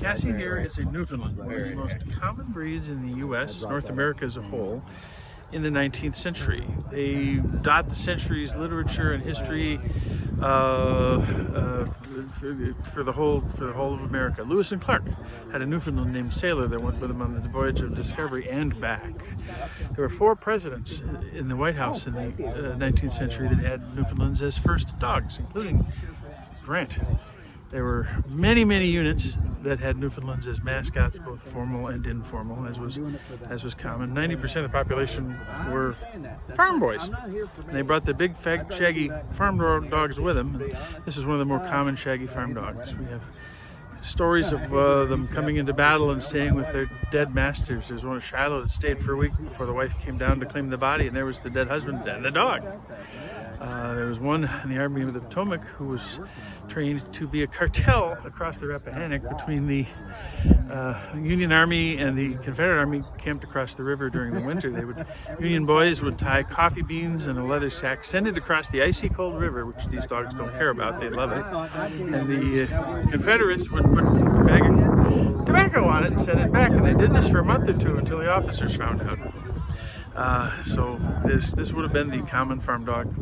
Cassie here is a Newfoundland, one of the most common breeds in the U.S., North America as a whole, in the 19th century. They dot the century's literature and history for the whole of America. Lewis and Clark had a Newfoundland named Sailor that went with them on the voyage of discovery and back. There were 4 presidents in the White House in the 19th century that had Newfoundlands as first dogs, including Grant. There were many units that had Newfoundlands as mascots, both formal and informal, as was common. 90% of the population were farm boys. And they brought the big, fat, shaggy farm dogs with them. And this is one of the more common shaggy farm dogs. We have stories of them coming into battle and staying with their dead masters. There's one of Shiloh that stayed for a week before the wife came down to claim the body, and there was the dead husband and the dog. There was one in the Army of the Potomac who was trained to be a cartel across the Rappahannock between the Union Army and the Confederate Army camped across the river during the winter. Union boys would tie coffee beans in a leather sack, send it across the icy cold river, which these dogs don't care about, they love it. And the Confederates would put a bag of tobacco on it and send it back. And they did this for a month or two until the officers found out. So this would have been the common farm dog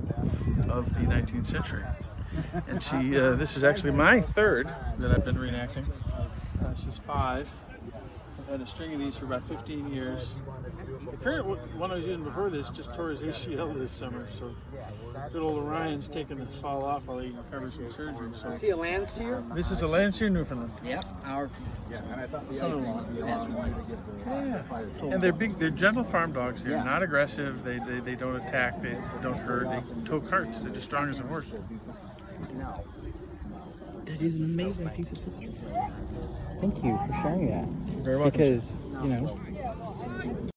of the 19th century. And see, this is actually my 3rd that I've been reenacting. She's 5. I've had a string of these for about 15 years. The current one I was using before this just tore his ACL this summer, so good old Orion's taking the fall off while he recovers from surgery. So. Is he a Landseer? This is a Landseer Newfoundland. Yep, our son-in-law. Yeah. And they're gentle farm dogs. They're not aggressive. They don't attack. They don't hurt. They tow carts. They're just strong as a horse. That is an amazing piece of history. Thank you for sharing that. You're very welcome. Because, you know,